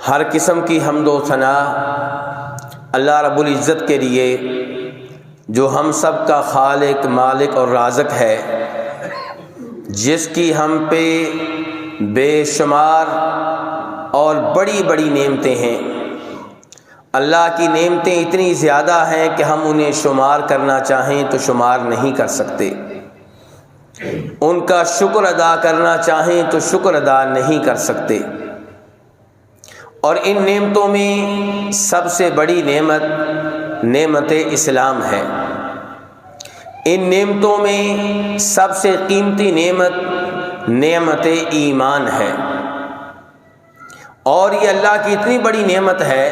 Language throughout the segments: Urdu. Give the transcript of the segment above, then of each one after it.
ہر قسم کی حمد و ثنا اللہ رب العزت کے لیے جو ہم سب کا خالق، مالک اور رازق ہے، جس کی ہم پہ بے شمار اور بڑی بڑی نعمتیں ہیں۔ اللہ کی نعمتیں اتنی زیادہ ہیں کہ ہم انہیں شمار کرنا چاہیں تو شمار نہیں کر سکتے، ان کا شکر ادا کرنا چاہیں تو شکر ادا نہیں کر سکتے۔ اور ان نعمتوں میں سب سے بڑی نعمت اسلام ہے۔ ان نعمتوں میں سب سے قیمتی نعمت ایمان ہے۔ اور یہ اللہ کی اتنی بڑی نعمت ہے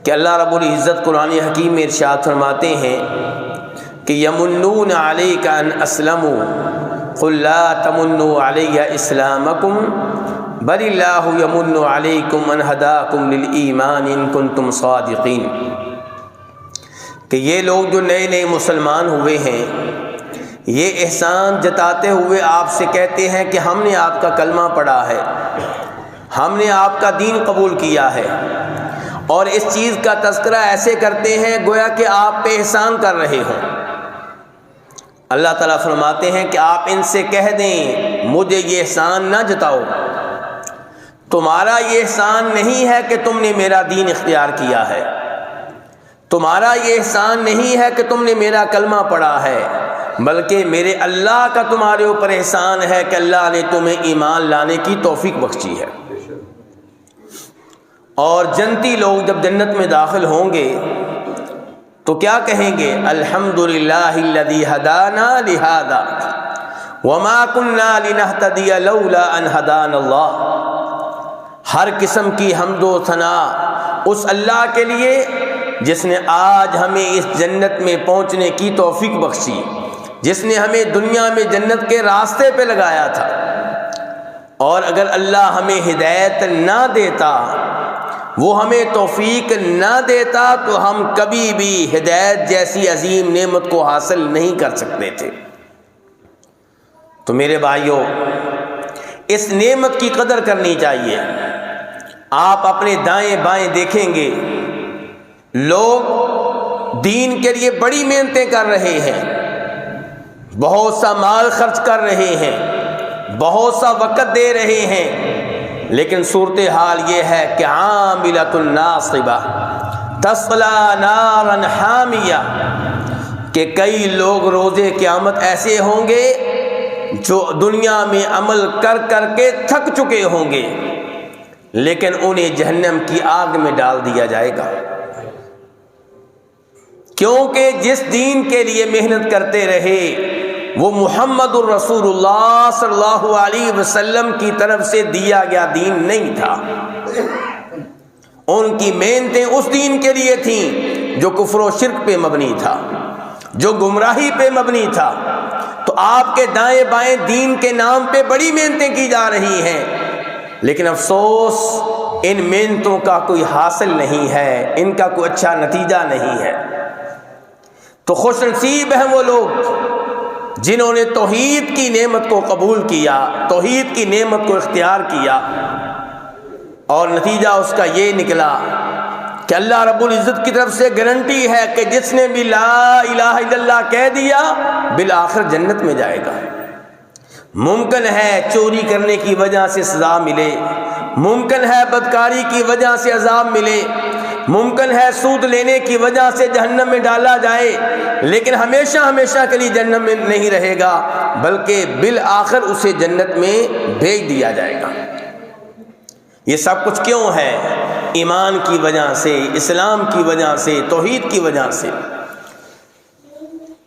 کہ اللہ رب العزت قرآن حکیم میں ارشاد فرماتے ہیں کہ یمنون علیک ان اسلموا قل لا تمنوا علی اسلامکم بل اللہ یمن علیکم ان ہداکم للایمان ان کنتم صادقین، کہ یہ لوگ جو نئے نئے مسلمان ہوئے ہیں یہ احسان جتاتے ہوئے آپ سے کہتے ہیں کہ ہم نے آپ کا کلمہ پڑھا ہے، ہم نے آپ کا دین قبول کیا ہے، اور اس چیز کا تذکرہ ایسے کرتے ہیں گویا کہ آپ پہ احسان کر رہے ہوں۔ اللہ تعالیٰ فرماتے ہیں کہ آپ ان سے کہہ دیں مجھے یہ احسان نہ جتاؤ، تمہارا یہ احسان نہیں ہے کہ تم نے میرا دین اختیار کیا ہے، تمہارا یہ احسان نہیں ہے کہ تم نے میرا کلمہ پڑھا ہے، بلکہ میرے اللہ کا تمہارے اوپر احسان ہے کہ اللہ نے تمہیں ایمان لانے کی توفیق بخشی ہے۔ اور جنتی لوگ جب جنت میں داخل ہوں گے تو کیا کہیں گے؟ الحمدللہ الذی ہدانا لہذا وما کنا لنہتدی لولا ان ہدانا اللہ۔ ہر قسم کی حمد و ثنا اس اللہ کے لیے جس نے آج ہمیں اس جنت میں پہنچنے کی توفیق بخشی، جس نے ہمیں دنیا میں جنت کے راستے پہ لگایا تھا۔ اور اگر اللہ ہمیں ہدایت نہ دیتا، وہ ہمیں توفیق نہ دیتا تو ہم کبھی بھی ہدایت جیسی عظیم نعمت کو حاصل نہیں کر سکتے تھے۔ تو میرے بھائیوں، اس نعمت کی قدر کرنی چاہیے۔ آپ اپنے دائیں بائیں دیکھیں گے لوگ دین کے لیے بڑی محنتیں کر رہے ہیں، بہت سا مال خرچ کر رہے ہیں، بہت سا وقت دے رہے ہیں، لیکن صورتحال یہ ہے کہ عاملۃ ناصبہ تصلی نارا حامیہ، کہ کئی لوگ روز قیامت ایسے ہوں گے جو دنیا میں عمل کر کر کے تھک چکے ہوں گے، لیکن انہیں جہنم کی آگ میں ڈال دیا جائے گا، کیونکہ جس دین کے لیے محنت کرتے رہے وہ محمد الرسول اللہ صلی اللہ علیہ وسلم کی طرف سے دیا گیا دین نہیں تھا۔ ان کی محنتیں اس دین کے لیے تھیں جو کفر و شرک پہ مبنی تھا، جو گمراہی پہ مبنی تھا۔ تو آپ کے دائیں بائیں دین کے نام پہ بڑی محنتیں کی جا رہی ہیں، لیکن افسوس ان محنتوں کا کوئی حاصل نہیں ہے، ان کا کوئی اچھا نتیجہ نہیں ہے۔ تو خوش نصیب ہیں وہ لوگ جنہوں نے توحید کی نعمت کو قبول کیا، توحید کی نعمت کو اختیار کیا، اور نتیجہ اس کا یہ نکلا کہ اللہ رب العزت کی طرف سے گارنٹی ہے کہ جس نے بھی لا الہ الا اللہ کہہ دیا بالآخر جنت میں جائے گا۔ ممکن ہے چوری کرنے کی وجہ سے سزا ملے، ممکن ہے بدکاری کی وجہ سے عذاب ملے، ممکن ہے سود لینے کی وجہ سے جہنم میں ڈالا جائے، لیکن ہمیشہ ہمیشہ کے لیے جہنم میں نہیں رہے گا، بلکہ بالآخر اسے جنت میں بھیج دیا جائے گا۔ یہ سب کچھ کیوں ہے؟ ایمان کی وجہ سے، اسلام کی وجہ سے، توحید کی وجہ سے۔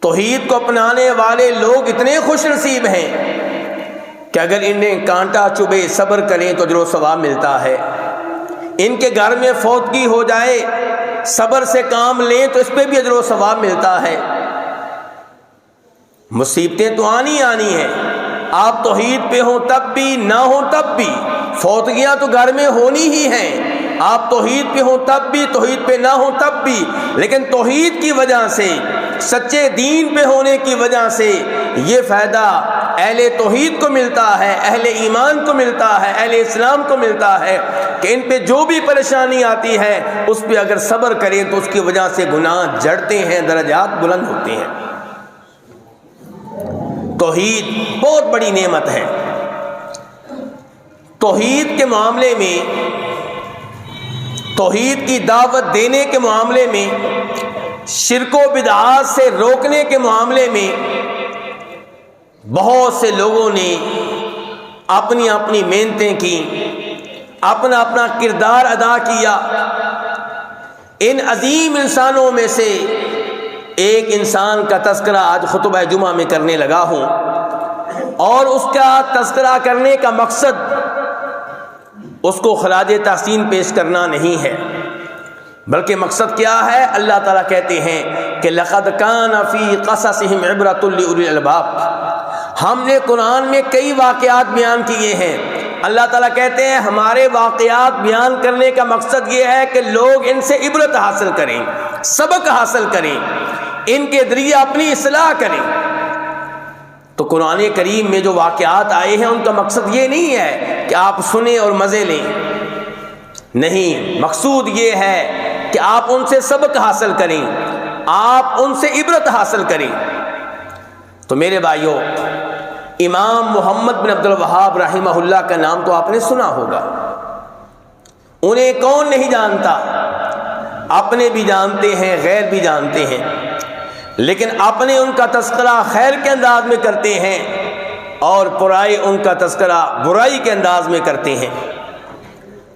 توحید کو اپنانے والے لوگ اتنے خوش نصیب ہیں کہ اگر انہیں کانٹا چبھے صبر کریں تو اجر و ثواب ملتا ہے، ان کے گھر میں فوتگی ہو جائے صبر سے کام لیں تو اس پہ بھی اجر و ثواب ملتا ہے۔ مصیبتیں تو آنی ہیں، آپ توحید پہ ہوں تب بھی، نہ ہوں تب بھی، فوتگیاں تو گھر میں ہونی ہی ہیں، آپ توحید پہ ہوں تب بھی، توحید پہ نہ ہوں تب بھی، لیکن توحید کی وجہ سے، سچے دین پہ ہونے کی وجہ سے یہ فائدہ اہل توحید کو ملتا ہے، اہل ایمان کو ملتا ہے، اہل اسلام کو ملتا ہے کہ ان پہ جو بھی پریشانی آتی ہے اس پہ اگر صبر کریں تو اس کی وجہ سے گناہ جڑتے ہیں، درجات بلند ہوتے ہیں۔ توحید بہت بڑی نعمت ہے۔ توحید کے معاملے میں، توحید کی دعوت دینے کے معاملے میں، شرک و بدعات سے روکنے کے معاملے میں بہت سے لوگوں نے اپنی اپنی محنتیں کی، اپنا اپنا کردار ادا کیا۔ ان عظیم انسانوں میں سے ایک انسان کا تذکرہ آج خطبہ جمعہ میں کرنے لگا ہوں، اور اس کا تذکرہ کرنے کا مقصد اس کو خراج تحسین پیش کرنا نہیں ہے، بلکہ مقصد کیا ہے؟ اللہ تعالیٰ کہتے ہیں کہ لَقَدْ كَانَ فِي قَصَصِهِمْ عِبْرَةٌ لِأُولِي الْأَلْبَابِ۔ ہم نے قرآن میں کئی واقعات بیان کیے ہیں۔ اللہ تعالیٰ کہتے ہیں ہمارے واقعات بیان کرنے کا مقصد یہ ہے کہ لوگ ان سے عبرت حاصل کریں، سبق حاصل کریں، ان کے ذریعے اپنی اصلاح کریں۔ تو قرآن کریم میں جو واقعات آئے ہیں ان کا مقصد یہ نہیں ہے کہ آپ سنیں اور مزے لیں، نہیں، مقصود یہ ہے کہ آپ ان سے سبق حاصل کریں، آپ ان سے عبرت حاصل کریں۔ تو میرے بھائیوں، امام محمد بن عبد الوہاب رحمہ اللہ کا نام تو آپ نے سنا ہوگا۔ انہیں کون نہیں جانتا؟ اپنے بھی جانتے ہیں، غیر بھی جانتے ہیں، لیکن اپنے ان کا تذکرہ خیر کے انداز میں کرتے ہیں اور پرائی ان کا تذکرہ برائی کے انداز میں کرتے ہیں۔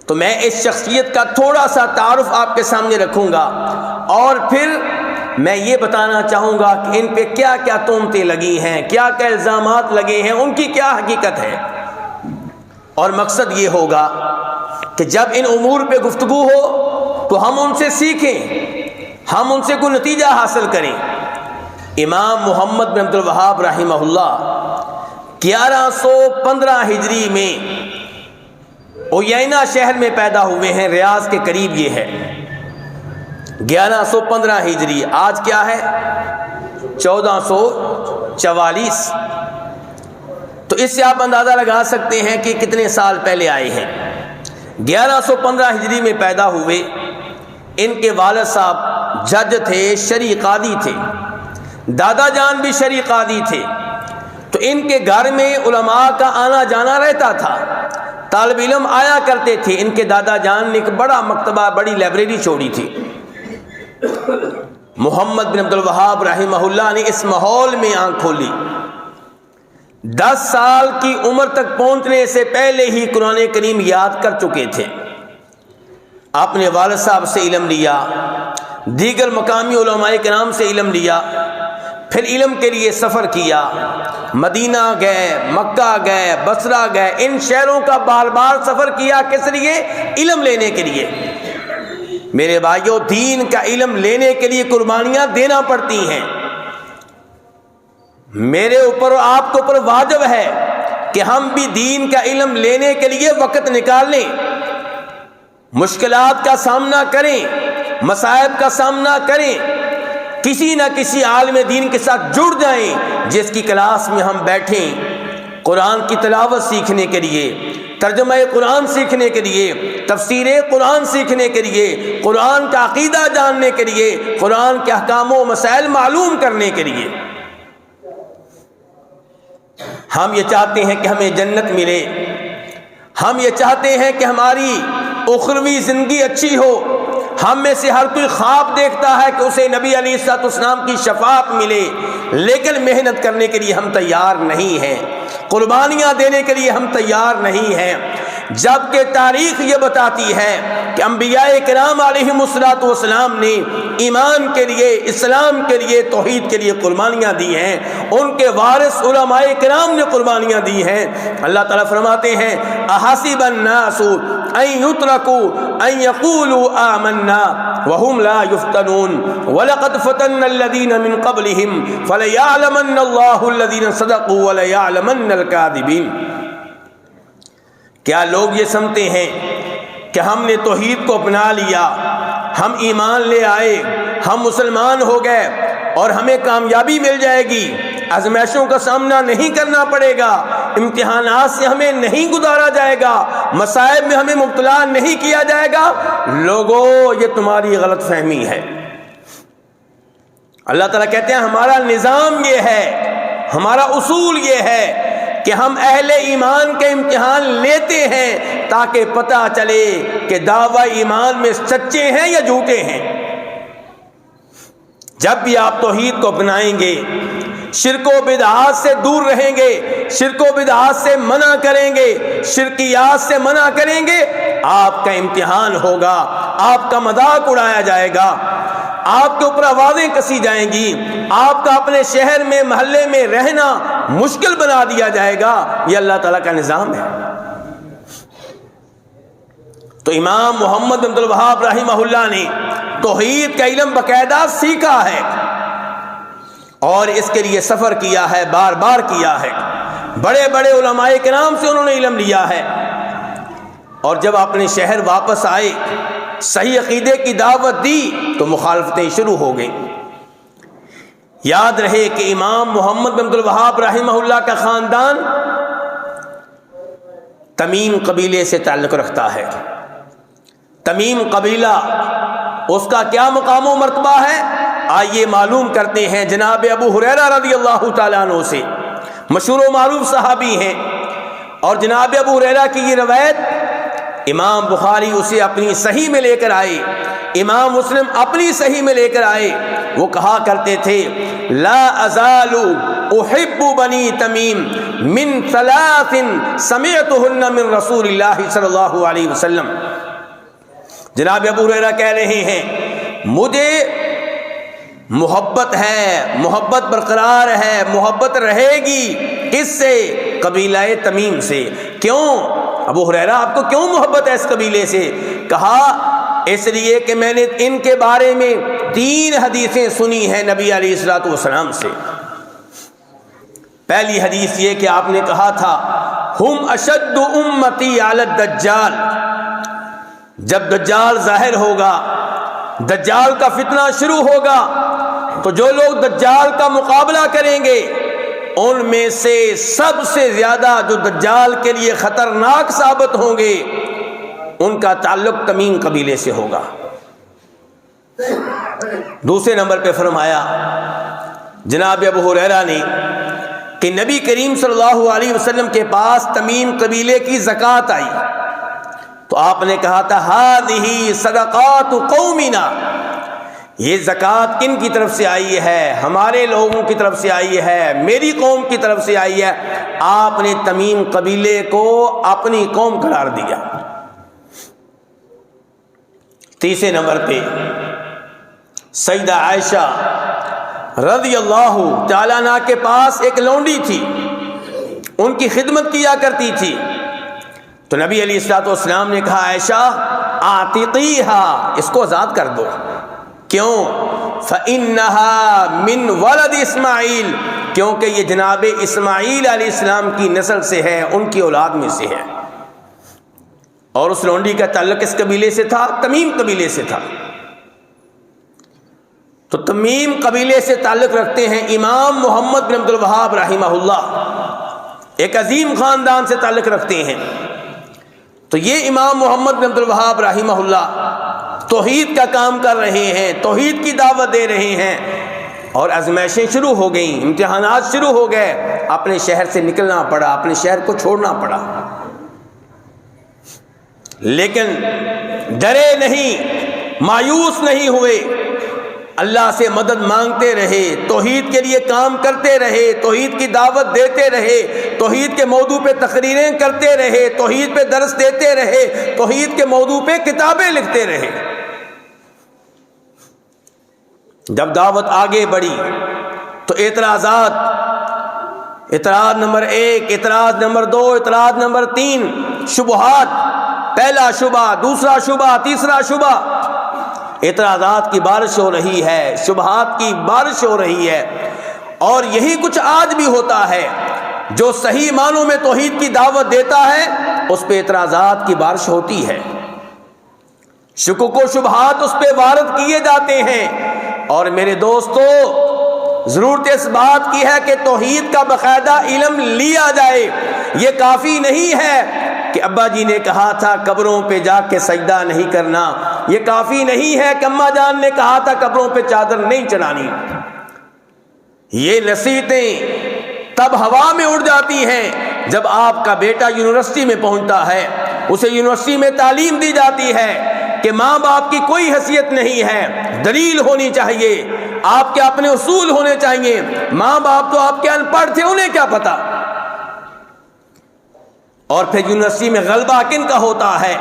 تو میں اس شخصیت کا تھوڑا سا تعارف آپ کے سامنے رکھوں گا، اور پھر میں یہ بتانا چاہوں گا کہ ان پہ کیا کیا تہمتیں لگی ہیں، کیا کیا الزامات لگے ہیں، ان کی کیا حقیقت ہے۔ اور مقصد یہ ہوگا کہ جب ان امور پہ گفتگو ہو تو ہم ان سے سیکھیں، ہم ان سے کوئی نتیجہ حاصل کریں۔ امام محمد بن عبد الوہاب رحمہ اللہ 1115 ہجری میں اویینہ شہر میں پیدا ہوئے ہیں، ریاض کے قریب یہ ہے۔ 1115 ہجری، آج کیا ہے؟ 1444۔ تو اس سے آپ اندازہ لگا سکتے ہیں کہ کتنے سال پہلے آئے ہیں۔ 1115 ہجری میں پیدا ہوئے۔ ان کے والد صاحب جج تھے، شرعی قاضی تھے، دادا جان بھی شرعی قاضی تھے۔ تو ان کے گھر میں علماء کا آنا جانا رہتا تھا، طالب علم آیا کرتے تھے۔ ان کے دادا جان نے ایک بڑا مکتبہ، بڑی لائبریری چھوڑی تھی۔ محمد بن عبد الوہاب رحمہ اللہ نے اس ماحول میں آنکھ کھولی۔ 10 سال کی عمر تک پہنچنے سے پہلے ہی قرآن کریم یاد کر چکے تھے۔ اپنے والد صاحب سے علم لیا، دیگر مقامی علماء کرام سے علم لیا، پھر علم کے لیے سفر کیا، مدینہ گئے، مکہ گئے، بصرہ گئے، ان شہروں کا بار بار سفر کیا، کس لیے؟ علم لینے کے لیے۔ میرے بھائیوں، دین کا علم لینے کے لیے قربانیاں دینا پڑتی ہیں۔ میرے اوپر اور آپ کے اوپر واجب ہے کہ ہم بھی دین کا علم لینے کے لیے وقت نکال لیں، مشکلات کا سامنا کریں، مصائب کا سامنا کریں، کسی نہ کسی عالم دین کے ساتھ جڑ جائیں جس کی کلاس میں ہم بیٹھیں، قرآن کی تلاوت سیکھنے کے لیے، ترجمہ قرآن سیکھنے کے لیے، تفسیر قرآن سیکھنے کے لیے، قرآن کا عقیدہ جاننے کے لیے، قرآن کے احکام و مسائل معلوم کرنے کے لیے۔ ہم یہ چاہتے ہیں کہ ہمیں جنت ملے، ہم یہ چاہتے ہیں کہ ہماری اخروی زندگی اچھی ہو۔ ہم میں سے ہر کوئی خواب دیکھتا ہے کہ اسے نبی علیہ الصلوۃ والسلام کی شفاعت ملے، لیکن محنت کرنے کے لیے ہم تیار نہیں ہیں، قربانیاں دینے کے لیے ہم تیار نہیں ہیں، جبکہ تاریخ یہ بتاتی ہے کہ انبیاء کرام علیہم الصلوۃ والسلام نے ایمان کے لیے، اسلام کے لیے، توحید کے لیے قربانیاں دی ہیں، ان کے وارث علماء کرام نے قربانیاں دی ہیں۔ اللہ تعالیٰ فرماتے ہیں احسب الناس ان یترکوا ان یقولوا آمنا وهم لا یفتنون ولقد فتنا الذین من قبلهم فلیعلمن اللہ الذین صدقوا ولیعلمن الکاذبین۔ کیا لوگ یہ سمجھتے ہیں کہ ہم نے توحید کو اپنا لیا، ہم ایمان لے آئے، ہم مسلمان ہو گئے اور ہمیں کامیابی مل جائے گی، آزمائشوں کا سامنا نہیں کرنا پڑے گا، امتحانات سے ہمیں نہیں گزارا جائے گا، مصائب میں ہمیں مبتلا نہیں کیا جائے گا، لوگوں یہ تمہاری غلط فہمی ہے۔ اللہ تعالیٰ کہتے ہیں ہمارا نظام یہ ہے، ہمارا اصول یہ ہے کہ ہم اہل ایمان کے امتحان لیتے ہیں تاکہ پتہ چلے کہ دعوی ایمان میں سچے ہیں یا جھوٹے ہیں۔ جب بھی آپ توحید کو اپنائیں گے، شرک و بدعات سے دور رہیں گے، شرک و بدعات سے منع کریں گے، شرکیات سے منع کریں گے، آپ کا امتحان ہوگا، آپ کا مذاق اڑایا جائے گا، آپ کے اوپر آوازیں کسی جائیں گی، آپ کا اپنے شہر میں محلے میں رہنا مشکل بنا دیا جائے گا۔ یہ اللہ تعالیٰ کا نظام ہے۔ تو امام محمد بن عبد الوہاب رحمہ اللہ نے توحید کا علم باقاعدہ سیکھا ہے اور اس کے لیے سفر کیا ہے، بار بار کیا ہے، بڑے بڑے علماء کرام سے انہوں نے علم لیا ہے، اور جب اپنے شہر واپس آئے، صحیح عقیدے کی دعوت دی تو مخالفتیں شروع ہو گئیں۔ یاد رہے کہ امام محمد بن عبد الوہاب رحمہ اللہ کا خاندان تمیم قبیلے سے تعلق رکھتا ہے۔ تمیم قبیلہ، اس کا کیا مقام و مرتبہ ہے؟ آئیے معلوم کرتے ہیں جناب ابو ہریرہ رضی اللہ تعالیٰ عنہ سے، مشہور و معروف صحابی ہیں، اور جناب ابو ہریرہ کی یہ روایت امام بخاری اسے اپنی صحیح میں لے کر آئے، امام مسلم اپنی صحیح میں لے کر آئے۔ وہ کہا کرتے تھے لا ازال احب بنی تمیم من ثلاث سمعتهن من رسول اللہ صلی اللہ علیہ وسلم۔ جناب ابو ہریرہ کہہ رہے ہیں مجھے محبت ہے، محبت برقرار ہے، محبت رہے گی، کس سے؟ قبیلہ تمیم سے۔ کیوں ابو ہریرہ آپ کو کیوں محبت ہے اس قبیلے سے؟ کہا اس لیے کہ میں نے ان کے بارے میں 3 حدیثیں سنی ہیں نبی علیہ الصلوۃ والسلام سے۔ پہلی حدیث یہ کہ آپ نے کہا تھا ہم اشد امتی علی الدجال، جب دجال ظاہر ہوگا، دجال کا فتنہ شروع ہوگا، تو جو لوگ دجال کا مقابلہ کریں گے ان میں سے سب سے زیادہ جو دجال کے لیے خطرناک ثابت ہوں گے ان کا تعلق تمیم قبیلے سے ہوگا۔ دوسرے نمبر پہ فرمایا جناب ابو ہریرہ نے کہ نبی کریم صلی اللہ علیہ وسلم کے پاس تمیم قبیلے کی زکوٰۃ آئی تو آپ نے کہا تھا ہذہ صدقات قومنا، یہ زکوٰۃ کن کی طرف سے آئی ہے؟ ہمارے لوگوں کی طرف سے آئی ہے، میری قوم کی طرف سے آئی ہے۔ آپ نے تمیم قبیلے کو اپنی قوم قرار دیا۔ تیسرے نمبر پہ سیدہ عائشہ رضی اللہ تعالیٰ عنہا کے پاس ایک لونڈی تھی، ان کی خدمت کیا کرتی تھی، تو نبی علیہ الصلوۃ والسلام نے کہا عائشہ اعتقیھا، اس کو آزاد کر دو۔ کیوں؟ فإنها من ولد اسماعیل، کیونکہ یہ جناب اسماعیل علیہ السلام کی نسل سے ہے، ان کی اولاد میں سے ہے، اور اس لونڈی کا تعلق اس قبیلے سے تھا، تمیم قبیلے سے تھا۔ تو تمیم قبیلے سے تعلق رکھتے ہیں امام محمد بن عبد الوہاب رحمہ اللہ، ایک عظیم خاندان سے تعلق رکھتے ہیں۔ تو یہ امام محمد بن عبد الوہاب رحمہ اللہ توحید کا کام کر رہے ہیں، توحید کی دعوت دے رہے ہیں، اور آزمائشیں شروع ہو گئیں، امتحانات شروع ہو گئے، اپنے شہر سے نکلنا پڑا، اپنے شہر کو چھوڑنا پڑا، لیکن ڈرے نہیں، مایوس نہیں ہوئے، اللہ سے مدد مانگتے رہے، توحید کے لیے کام کرتے رہے، توحید کی دعوت دیتے رہے، توحید کے موضوع پہ تقریریں کرتے رہے، توحید پہ درس دیتے رہے، توحید کے موضوع پہ کتابیں لکھتے رہے۔ جب دعوت آگے بڑھی تو اعتراض نمبر 1، اعتراض نمبر 2، اعتراض نمبر 3، شبہات، پہلا شبہ، دوسرا شبہ، تیسرا شبہ، اعتراضات کی بارش ہو رہی ہے، شبہات کی بارش ہو رہی ہے، اور یہی کچھ آج بھی ہوتا ہے۔ جو صحیح معنوں میں توحید کی دعوت دیتا ہے اس پہ اعتراضات کی بارش ہوتی ہے، شکوک و شبہات اس پہ وارد کیے جاتے ہیں۔ اور میرے دوستو، ضرورت اس بات کی ہے کہ توحید کا باقاعدہ علم لیا جائے۔ یہ کافی نہیں ہے کہ ابا جی نے کہا تھا قبروں پہ جا کے سجدہ نہیں کرنا، یہ کافی نہیں ہے کہ اماں جان نے کہا تھا قبروں پہ چادر نہیں چڑھانی۔ یہ نصیحتیں تب ہوا میں اڑ جاتی ہیں جب آپ کا بیٹا یونیورسٹی میں پہنچتا ہے، اسے یونیورسٹی میں تعلیم دی جاتی ہے کہ ماں باپ کی کوئی حیثیت نہیں ہے، دلیل ہونی چاہیے، آپ کے اپنے اصول ہونے چاہیے۔ ماں باپ تو آپ کے ان پڑھ تھے، انہیں کیا پتا۔ اور پھر یونیورسٹی میں غلبہ کن کا ہوتا ہے؟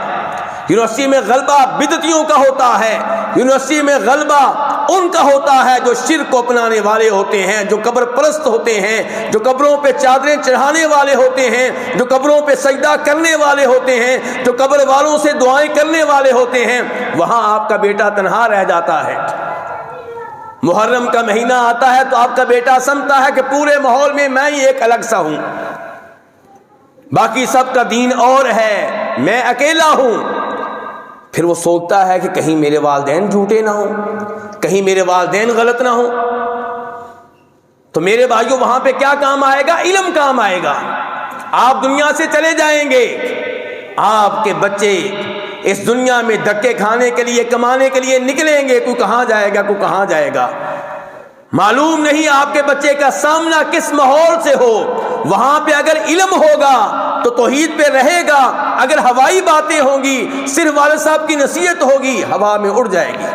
یونیورسٹی میں غلبہ بدعتیوں کا ہوتا ہے، یونیورسٹی میں غلبہ ان کا ہوتا ہے جو شرک کو اپنانے والے ہوتے ہیں، جو قبر پرست ہوتے ہیں، جو قبروں پہ چادریں چڑھانے والے ہوتے ہیں، جو قبروں پہ سجدہ کرنے والے ہوتے ہیں، جو قبر والوں سے دعائیں کرنے والے ہوتے ہیں۔ وہاں آپ کا بیٹا تنہا رہ جاتا ہے۔ محرم کا مہینہ آتا ہے تو آپ کا بیٹا سمجھتا ہے کہ پورے ماحول میں میں ہی ایک الگ سا ہوں، باقی سب کا دین اور ہے، میں اکیلا ہوں۔ پھر وہ سوچتا ہے کہ کہیں میرے والدین جھوٹے نہ ہوں، کہیں میرے والدین غلط نہ ہوں۔ تو میرے بھائیوں وہاں پہ کیا کام آئے گا؟ علم کام آئے گا۔ آپ دنیا سے چلے جائیں گے، آپ کے بچے اس دنیا میں دھکے کھانے کے لیے، کمانے کے لیے نکلیں گے، کوئی کہاں جائے گا، کوئی کہاں جائے گا، معلوم نہیں آپ کے بچے کا سامنا کس ماحول سے ہو۔ وہاں پہ اگر علم ہوگا تو توحید پہ رہے گا، اگر ہوائی باتیں ہوں گی، صرف والد صاحب کی نصیحت ہوگی، ہوا میں اڑ جائے گی۔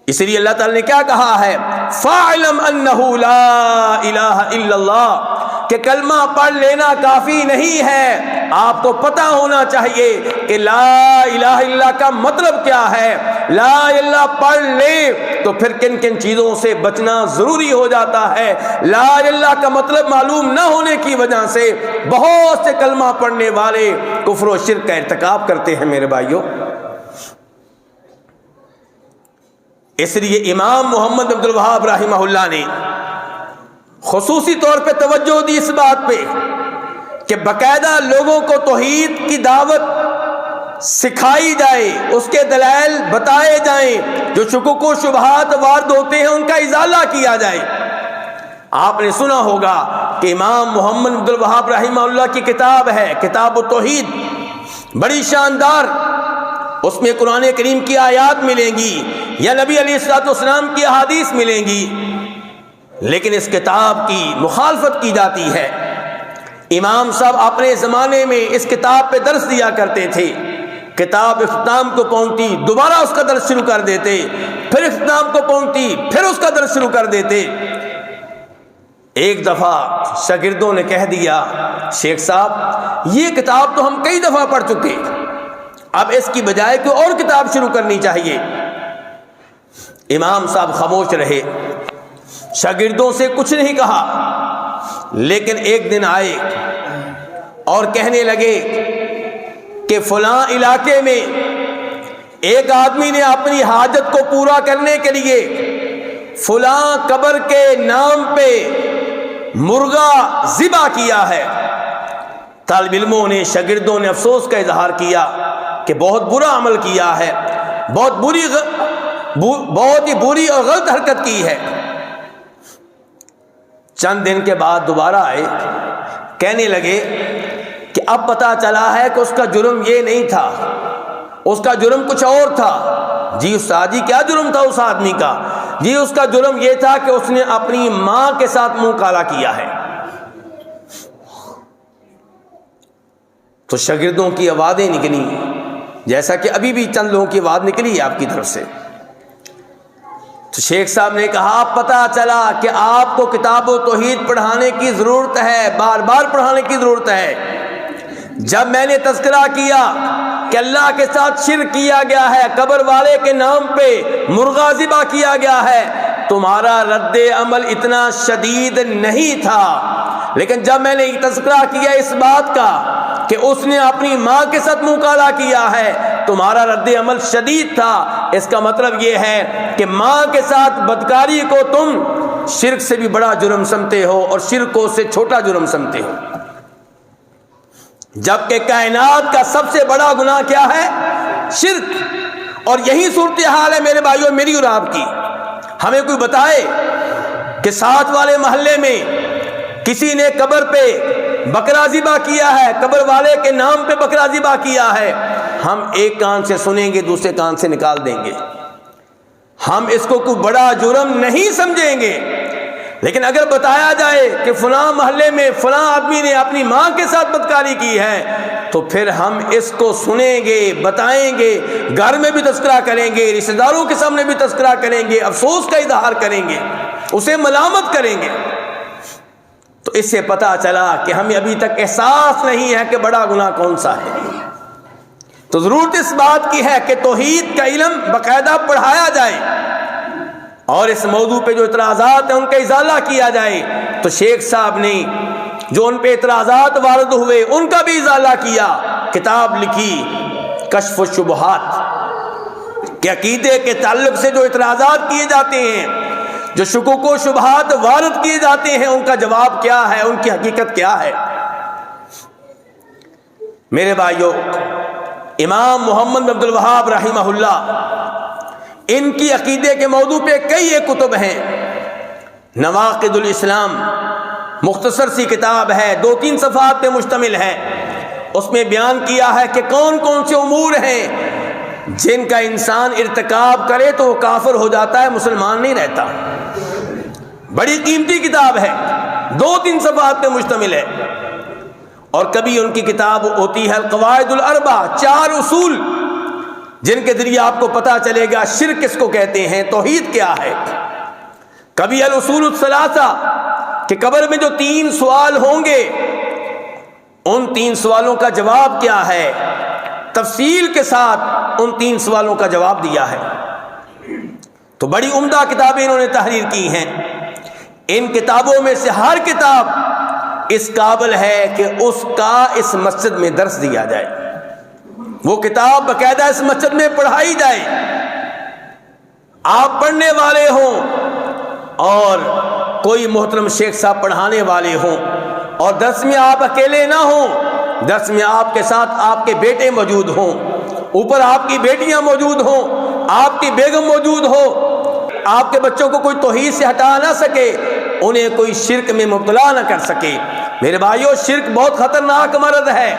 اس لیے اللہ تعالی نے کیا کہا ہے؟ فَاعْلَمْ أَنَّهُ لَا إِلَٰهَ إِلَّا اللَّهُ، کہ کلمہ پڑھ لینا کافی نہیں ہے، آپ کو پتہ ہونا چاہیے کہ لا الہ الا اللہ کا مطلب کیا ہے۔ لا الہ پڑھ لے تو پھر کن کن چیزوں سے بچنا ضروری ہو جاتا ہے۔ لا الہ کا مطلب معلوم نہ ہونے کی وجہ سے بہت سے کلمہ پڑھنے والے کفر و شرک کا ارتکاب کرتے ہیں میرے بھائیوں۔ اس لیے امام محمد عبد الوہاب رحمہ اللہ نے خصوصی طور پہ توجہ دی اس بات پہ کہ باقاعدہ لوگوں کو توحید کی دعوت سکھائی جائے، اس کے دلائل بتائے جائیں، جو شکوک و شبہات وارد ہوتے ہیں ان کا ازالہ کیا جائے۔ آپ نے سنا ہوگا کہ امام محمد عبد الوہاب رحمہ اللہ کی کتاب ہے کتاب التوحید، بڑی شاندار، اس میں قرآن کریم کی آیات ملیں گی یا نبی علیہ الصلوۃ والسلام کی احادیث ملیں گی، لیکن اس کتاب کی مخالفت کی جاتی ہے۔ امام صاحب اپنے زمانے میں اس کتاب پہ درس دیا کرتے تھے، کتاب اختتام کو پہنچتی دوبارہ اس کا درس شروع کر دیتے، پھر اختتام کو پہنچتی پھر اس کا درس شروع کر دیتے۔ ایک دفعہ شاگردوں نے کہہ دیا، شیخ صاحب یہ کتاب تو ہم کئی دفعہ پڑھ چکے، اب اس کی بجائے کوئی اور کتاب شروع کرنی چاہیے۔ امام صاحب خاموش رہے، شاگردوں سے کچھ نہیں کہا، لیکن ایک دن آئے اور کہنے لگے کہ فلاں علاقے میں ایک آدمی نے اپنی حاجت کو پورا کرنے کے لیے فلاں قبر کے نام پہ مرغا ذبح کیا ہے۔ طالب علموں نے، شاگردوں نے افسوس کا اظہار کیا کہ بہت برا عمل کیا ہے، بہت ہی بری اور غلط حرکت کی ہے۔ چند دن کے بعد دوبارہ آئے، کہنے لگے کہ اب پتہ چلا ہے کہ اس کا جرم یہ نہیں تھا، اس کا جرم کچھ اور تھا۔ جی استاد جی کیا جرم تھا اس آدمی کا؟ جی اس کا جرم یہ تھا کہ اس نے اپنی ماں کے ساتھ منہ کالا کیا ہے۔ تو شاگردوں کی آوازیں نکلی، جیسا کہ ابھی بھی چند لوگوں کی آواز نکلی ہے آپ کی طرف سے۔ تو شیخ صاحب نے کہا پتہ چلا کہ آپ کو کتاب و توحید پڑھانے کی ضرورت ہے، بار بار پڑھانے کی ضرورت ہے۔ جب میں نے تذکرہ کیا کہ اللہ کے ساتھ شرک کیا گیا ہے، قبر والے کے نام پہ مرغا ذبح کیا گیا ہے، تمہارا رد عمل اتنا شدید نہیں تھا، لیکن جب میں نے تذکرہ کیا اس بات کا کہ اس نے اپنی ماں کے ساتھ منہ کالا کیا ہے، تمہارا رد عمل شدید تھا۔ اس کا مطلب یہ ہے کہ ماں کے ساتھ بدکاری کو تم شرک سے بھی بڑا جرم سمجھتے ہو اور شرک کو سے چھوٹا جرم سمجھتے ہو، جبکہ کائنات کا سب سے بڑا گناہ کیا ہے؟ شرک۔ اور یہی صورتحال ہے میرے بھائیوں، میری اور آپ کی۔ ہمیں کوئی بتائے کہ ساتھ والے محلے میں کسی نے قبر پہ بکرا ذبح کیا ہے، قبر والے کے نام پہ بکرا ذبح کیا ہے، ہم ایک کان سے سنیں گے، دوسرے کان سے نکال دیں گے. ہم اس کو کوئی بڑا جرم نہیں سمجھیں گے. لیکن اگر بتایا جائے کہ فلاں محلے میں فلاں آدمی نے اپنی ماں کے ساتھ بدکاری کی ہے، تو پھر ہم اس کو سنیں گے، بتائیں گے، گھر میں بھی تذکرہ کریں گے، رشتہ داروں کے سامنے بھی تذکرہ کریں گے، افسوس کا اظہار کریں گے، اسے ملامت کریں گے. تو اس سے پتہ چلا کہ ہمیں ابھی تک احساس نہیں ہے کہ بڑا گناہ کون سا ہے. تو ضرورت اس بات کی ہے کہ توحید کا علم باقاعدہ پڑھایا جائے اور اس موضوع پہ جو اعتراضات ہیں ان کا ازالہ کیا جائے. تو شیخ صاحب نے جو ان پہ اعتراضات وارد ہوئے ان کا بھی ازالہ کیا، کتاب لکھی کشف الشبہات کہ عقیدے کے تعلق سے جو اعتراضات کیے جاتے ہیں، جو شکوک و شبہات وارد کیے جاتے ہیں، ان کا جواب کیا ہے، ان کی حقیقت کیا ہے. میرے بھائیو، امام محمد بن عبد الوہاب رحمہ اللہ، ان کی عقیدے کے موضوع پہ کئی ایک کتب ہیں. نواقض الاسلام مختصر سی کتاب ہے، 2-3 صفحات پہ مشتمل ہے. اس میں بیان کیا ہے کہ کون کون سے امور ہیں جن کا انسان ارتکاب کرے تو وہ کافر ہو جاتا ہے، مسلمان نہیں رہتا. بڑی قیمتی کتاب ہے، 2-3 صفحات پہ مشتمل ہے. اور کبھی ان کی کتاب ہوتی ہے القواعد الاربع، 4 اصول جن کے ذریعے آپ کو پتا چلے گا شرک کس کو کہتے ہیں، توحید کیا ہے. کبھی الاصول الثلاثہ کہ قبر میں جو 3 سوال ہوں گے ان 3 سوالوں کا جواب کیا ہے، تفصیل کے ساتھ ان 3 سوالوں کا جواب دیا ہے. تو بڑی عمدہ کتابیں انہوں نے تحریر کی ہیں. ان کتابوں میں سے ہر کتاب اس قابل ہے کہ اس کا اس مسجد میں درس دیا جائے، وہ کتاب باقاعدہ اس مسجد میں پڑھائی جائے، آپ پڑھنے والے ہوں اور کوئی محترم شیخ صاحب پڑھانے والے ہوں، اور درس میں آپ اکیلے نہ ہوں، درس میں آپ کے ساتھ آپ کے بیٹے موجود ہوں، اوپر آپ کی بیٹیاں موجود ہوں، آپ کی بیگم موجود ہو، آپ کے بچوں کو کوئی توحید سے ہٹا نہ سکے، انہیں کوئی شرک میں مبتلا نہ کر سکے. میرے بھائیو، شرک بہت خطرناک مرض ہے.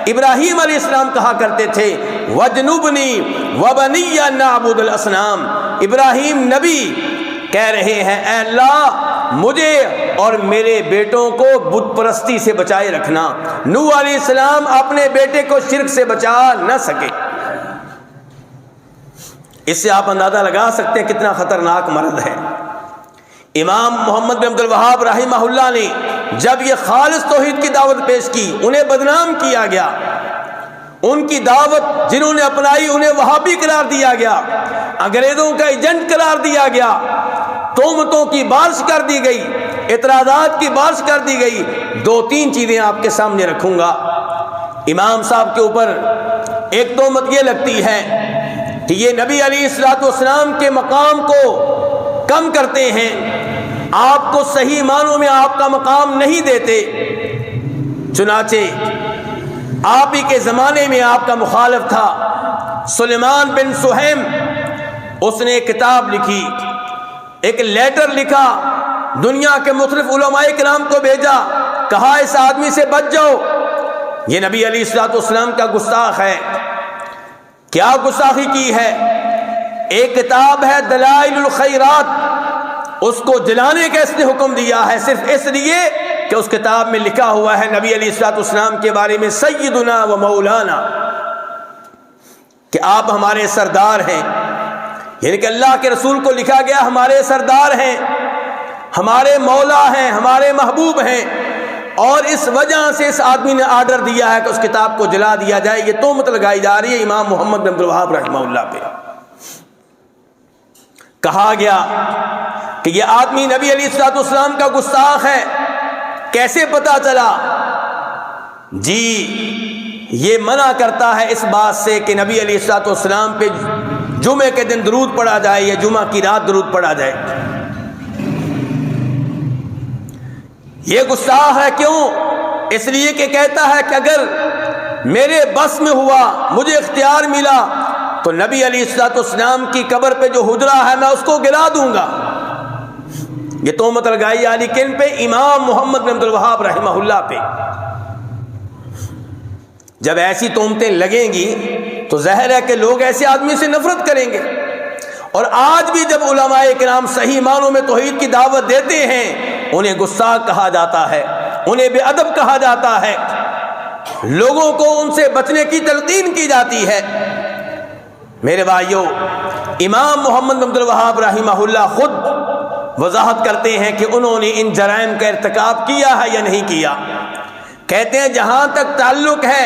ابراہیم علیہ السلام کہا کرتے تھے وَجْنُبْنِي وَبَنِيَّ أَن نَّعْبُدَ الْأَصْنَامَ. ابراہیم نبی کہہ رہے ہیں اے اللہ مجھے اور میرے بیٹوں کو بت پرستی سے بچائے رکھنا. نوح علیہ السلام اپنے بیٹے کو شرک سے بچا نہ سکے. اس سے آپ اندازہ لگا سکتے ہیں کتنا خطرناک مرض ہے. امام محمد بن عبد الوہاب رحمہ اللہ نے جب یہ خالص توحید کی دعوت پیش کی، انہیں بدنام کیا گیا. ان کی دعوت جنہوں نے اپنائی انہیں وہابی قرار دیا گیا، انگریزوں کا ایجنٹ قرار دیا گیا، تہمتوں کی بارش کر دی گئی، اعتراضات کی بارش کر دی گئی. 2-3 چیزیں آپ کے سامنے رکھوں گا. امام صاحب کے اوپر ایک تہمت یہ لگتی ہے کہ یہ نبی علیہ الصلوۃ والسلام کے مقام کو کم کرتے ہیں، آپ کو صحیح معنوں میں آپ کا مقام نہیں دیتے. چنانچہ آپ ہی کے زمانے میں آپ کا مخالف تھا سلیمان بن سہیم، اس نے ایک کتاب لکھی، ایک لیٹر لکھا، دنیا کے مختلف علماء کرام کو بھیجا، کہا اس آدمی سے بچ جاؤ، یہ نبی علیہ الصلوۃ والسلام کا گستاخ ہے. کیا گستاخی کی ہے؟ ایک کتاب ہے دلائل الخیرات، اس کو جلانے کا اس نے حکم دیا ہے، صرف اس لیے کہ اس کتاب میں لکھا ہوا ہے نبی علیہ الصلوۃ والسلام کے بارے میں سیدنا و مولانا، کہ آپ ہمارے سردار ہیں. یعنی کہ اللہ کے رسول کو لکھا گیا ہمارے سردار ہیں، ہمارے مولا ہیں، ہمارے محبوب ہیں، اور اس وجہ سے اس آدمی نے آرڈر دیا ہے کہ اس کتاب کو جلا دیا جائے. یہ تہمت لگائی جا رہی ہے امام محمد بن عبد الوہاب رحمہ اللہ پہ. کہا گیا کہ یہ آدمی نبی علیہ الصلوۃ والسلام کا گستاخ ہے. کیسے پتا چلا؟ جی یہ منع کرتا ہے اس بات سے کہ نبی علیہ الصلوۃ والسلام پہ جمعے کے دن درود پڑھا جائے یا جمعہ کی رات درود پڑھا جائے. یہ گستاخ ہے. کیوں؟ اس لیے کہ کہتا ہے کہ اگر میرے بس میں ہوا، مجھے اختیار ملا، تو نبی علیہ الصلوۃ والسلام کی قبر پہ جو حجرہ ہے میں اس کو گرا دوں گا. یہ تہمت لگائی علی کن پہ؟ امام محمد بن عبد الوہاب رحمہ اللہ پہ۔ جب ایسی تہمتیں لگیں گی تو ظاہر ہے کہ لوگ ایسے آدمی سے نفرت کریں گے۔ اور آج بھی جب علماء کرام صحیح معنوں میں توحید کی دعوت دیتے ہیں انہیں گستاخ کہا جاتا ہے، انہیں بے ادب کہا جاتا ہے، لوگوں کو ان سے بچنے کی تلقین کی جاتی ہے۔ میرے بھائیوں، امام محمد بن عبد الوہاب رحمہ اللہ خود وضاحت کرتے ہیں کہ انہوں نے ان جرائم کا ارتکاب کیا ہے یا نہیں کیا۔ کہتے ہیں جہاں تک تعلق ہے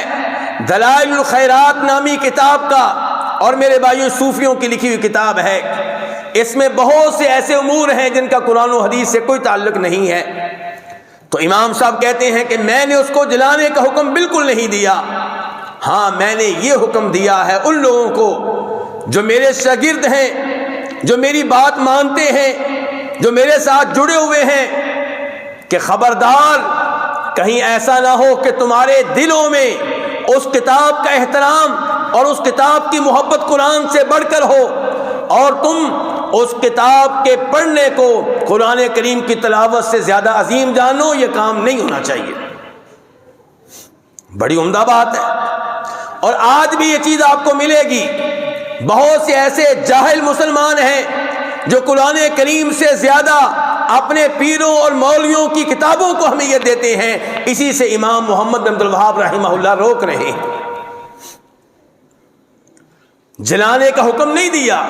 دلائل الخیرات نامی کتاب کا، اور میرے بھائیوں صوفیوں کی لکھی ہوئی کتاب ہے، اس میں بہت سے ایسے امور ہیں جن کا قرآن و حدیث سے کوئی تعلق نہیں ہے، تو امام صاحب کہتے ہیں کہ میں نے اس کو جلانے کا حکم بالکل نہیں دیا، ہاں میں نے یہ حکم دیا ہے ان لوگوں کو جو میرے شاگرد ہیں، جو میری بات مانتے ہیں، جو میرے ساتھ جڑے ہوئے ہیں، کہ خبردار کہیں ایسا نہ ہو کہ تمہارے دلوں میں اس کتاب کا احترام اور اس کتاب کی محبت قرآن سے بڑھ کر ہو، اور تم اس کتاب کے پڑھنے کو قرآن کریم کی تلاوت سے زیادہ عظیم جانو۔ یہ کام نہیں ہونا چاہیے۔ بڑی عمدہ بات ہے، اور آج بھی یہ چیز آپ کو ملے گی۔ بہت سے ایسے جاہل مسلمان ہیں جو قرآن کریم سے زیادہ اپنے پیروں اور مولویوں کی کتابوں کو اہمیت دیتے ہیں، اسی سے امام محمد بن عبد الوہاب رحمہ اللہ روک رہے ہیں۔ جلانے کا حکم نہیں دیا،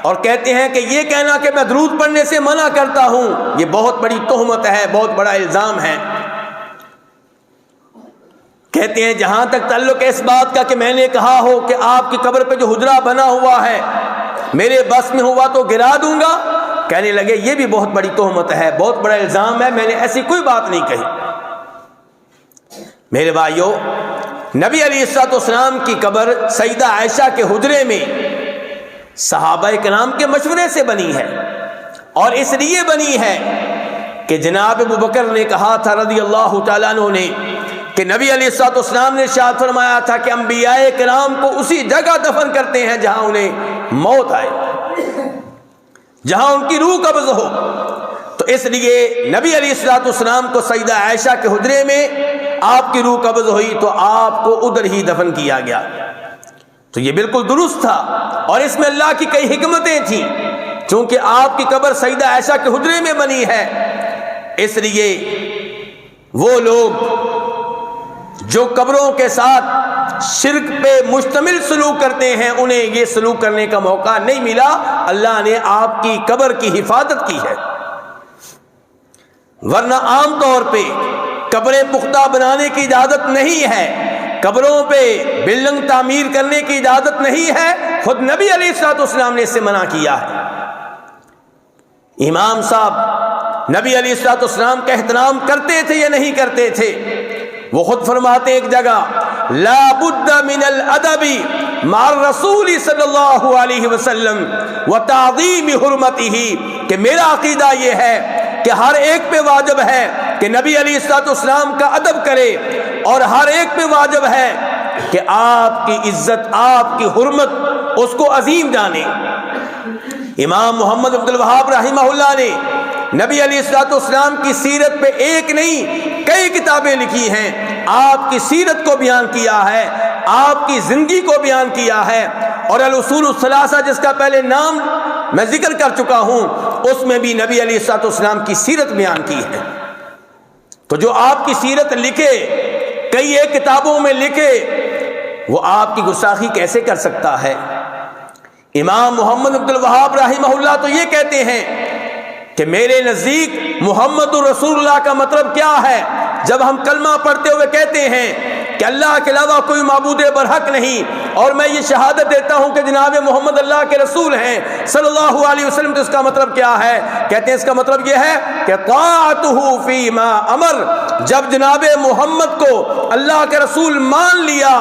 اور کہتے ہیں کہ یہ کہنا کہ میں درود پڑھنے سے منع کرتا ہوں، یہ بہت بڑی تہمت ہے، بہت بڑا الزام ہے۔ کہتے ہیں جہاں تک تعلق ہے اس بات کا کہ میں نے کہا ہو کہ آپ کی قبر پہ جو حجرہ بنا ہوا ہے میرے بس میں ہوا تو گرا دوں گا، کہنے لگے یہ بھی بہت بڑی تہمت ہے، بہت بڑا الزام ہے، میں نے ایسی کوئی بات نہیں کہی۔ میرے بھائیوں، نبی علیہ الصلوۃ والسلام کی قبر سیدہ عائشہ کے حجرے میں صحابہ کرام کے مشورے سے بنی ہے، اور اس لیے بنی ہے کہ جناب ابو بکر نے کہا تھا رضی اللہ تعالیٰ عنہ نے کہ نبی علیہ الصلوۃ والسلام نے ارشاد فرمایا تھا کہ انبیاء کرام کو اسی جگہ دفن کرتے ہیں جہاں انہیں موت آئے، جہاں ان کی روح قبض ہو۔ تو اس لیے نبی علیہ الصلوۃ والسلام کو سیدہ عائشہ کے حجرے میں آپ کی روح قبض ہوئی تو آپ کو ادھر ہی دفن کیا گیا۔ تو یہ بالکل درست تھا، اور اس میں اللہ کی کئی حکمتیں تھیں، چونکہ آپ کی قبر سیدہ عائشہ کے حجرے میں بنی ہے، اس لیے وہ لوگ جو قبروں کے ساتھ شرک پہ مشتمل سلوک کرتے ہیں انہیں یہ سلوک کرنے کا موقع نہیں ملا۔ اللہ نے آپ کی قبر کی حفاظت کی ہے، ورنہ عام طور پہ قبریں پختہ بنانے کی اجازت نہیں ہے، قبروں پہ بلڈنگ تعمیر کرنے کی اجازت نہیں ہے، خود نبی علیہ الصلوۃ والسلام نے اس سے منع کیا ہے۔ امام صاحب نبی علیہ الصلوۃ والسلام کا احترام کرتے تھے یا نہیں کرتے تھے؟ وہ خود فرماتے ایک جگہ لا بد من الادب مع الرسول صلی اللہ علیہ وسلم وتعظیم حرمتہ، کہ میرا عقیدہ یہ ہے کہ ہر ایک پہ واجب ہے کہ نبی علیہ الصلوۃ والسلام کا ادب کرے، اور ہر ایک پہ واجب ہے کہ آپ کی عزت، آپ کی حرمت اس کو عظیم جانے۔ امام محمد عبد الوہاب رحمہ اللہ نے نبی علیہ الصلوۃ والسلام کی سیرت پہ ایک نہیں کئی کتابیں لکھی ہیں، آپ کی سیرت کو بیان کیا ہے، آپ کی زندگی کو بیان کیا ہے، اور الاصول الثلاثہ جس کا پہلے نام میں ذکر کر چکا ہوں اس میں بھی نبی علیہ الصلوۃ والسلام کی سیرت بیان کی ہے۔ تو جو آپ کی سیرت لکھے، کئی ایک کتابوں میں لکھے، وہ آپ کی گستاخی کیسے کر سکتا ہے؟ امام محمد عبد الوہاب رحمہ اللہ تو یہ کہتے ہیں کہ میرے نزدیک محمد رسول اللہ کا مطلب کیا ہے؟ جب ہم کلمہ پڑھتے ہوئے کہتے ہیں کہ اللہ کے علاوہ کوئی معبود برحق نہیں، اور میں یہ شہادت دیتا ہوں کہ جناب محمد اللہ کے رسول ہیں صلی اللہ علیہ وسلم، تو اس کا مطلب کیا ہے؟ کہتے ہیں اس کا مطلب یہ ہے کہ طاعتہ فیما امر، جب جناب محمد کو اللہ کے رسول مان لیا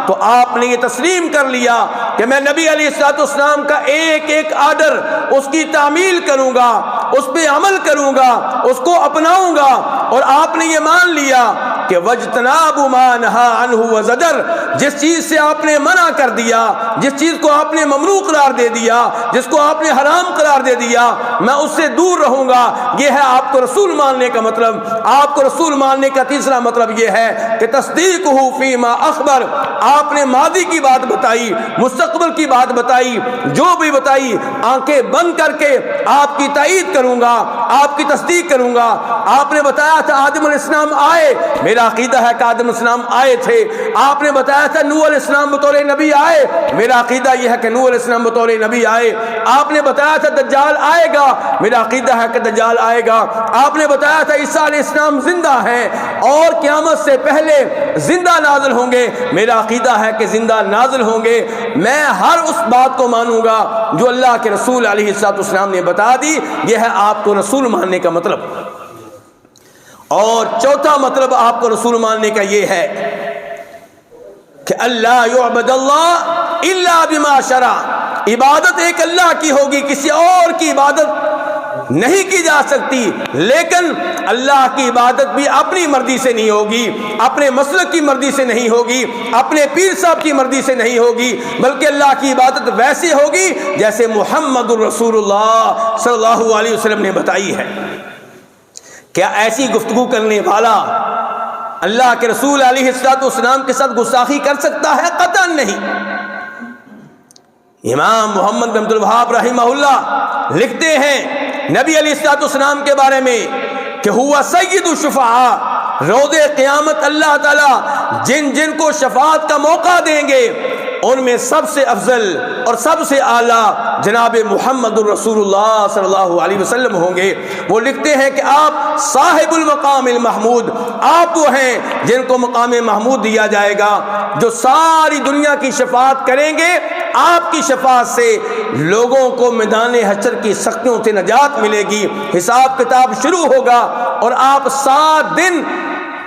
تو آپ نے یہ تسلیم کر لیا کہ میں نبی علیہ الصلوۃ والسلام کا ایک ایک آرڈر اس کی تعمیل کروں گا، اس پہ عمل کروں گا، اس کو اپناؤں گا، اور آپ نے یہ مان لیا کہ وجتناب ما نہا عنہ وزجر، جس چیز سے آپ نے منع کر دیا، جس چیز کو آپ نے ممنوع قرار دے دیا، جس کو آپ نے حرام قرار دے دیا، میں اس سے دور رہوں گا۔ یہ ہے آپ کو رسول ماننے کا مطلب۔ آپ کو رسول ماننے کا تیسرا مطلب یہ ہے کہ تصدیقہ فیما اخبر، آپ نے ماضی کی بات بتائی، مستقبل کی بات بتائی، جو بھی بتائی آنکھیں بند کر کے آپ کی تائید کروں گا، آپ کی تصدیق کروں گا۔ آپ نے بتایا تھا آدم علیہ السلام آئے، میرا عقیدہ ہے کہ آدم علیہ السلام آئے تھے۔ آپ نے بتایا تھا نوح علیہ السلام بطور نبی آئے، میرا عقیدہ یہ ہے کہ نوح علیہ السلام بطور نبی آئے۔ آپ نے بتایا تھا دجال آئے گا، میرا عقیدہ ہے کہ دجال آئے گا۔ آپ نے بتایا تھا عیسیٰ علیہ السلام زندہ ہیں اور قیامت سے پہلے زندہ نازل ہوں گے، میرا عقیدہ ہے کہ زندہ نازل ہوں گے۔ میں ہر اس بات کو مانوں گا جو اللہ کے رسول علیہ السلام نے بتا دی۔ یہ ہے آپ کو رسول ماننے کا مطلب۔ اور چوتھا مطلب آپ کو رسول ماننے کا یہ ہے کہ اللہ یعبد اللہ الا بما شرع، عبادت ایک اللہ کی ہوگی، کسی اور کی عبادت نہیں کی جا سکتی۔ لیکن اللہ کی عبادت بھی اپنی مرضی سے نہیں ہوگی، اپنے مسلک کی مرضی سے نہیں ہوگی، اپنے پیر صاحب کی مرضی سے نہیں ہوگی، بلکہ اللہ کی عبادت ویسے ہوگی جیسے محمد الرسول اللہ صلی اللہ علیہ وسلم نے بتائی ہے۔ کیا ایسی گفتگو کرنے والا اللہ کے رسول علیہ السلام کے ساتھ گستاخی کر سکتا ہے؟ قطعاً نہیں۔ امام محمد بن عبد الوہاب رحمہ اللہ لکھتے ہیں نبی علیہ السلام کے بارے میں کہ ہوا سید الشفعاء، روز قیامت اللہ تعالیٰ جن جن کو شفاعت کا موقع دیں گے ان میں سب سے افضل اور سب سے اعلیٰ جناب محمد الرسول اللہ صلی اللہ علیہ وسلم ہوں گے۔ وہ لکھتے ہیں کہ آپ صاحب المقام المحمود، آپ وہ ہیں جن کو مقام محمود دیا جائے گا، جو ساری دنیا کی شفاعت کریں گے۔ آپ کی شفاعت سے لوگوں کو میدان حشر کی سختیوں سے نجات ملے گی، حساب کتاب شروع ہوگا اور آپ 7 دن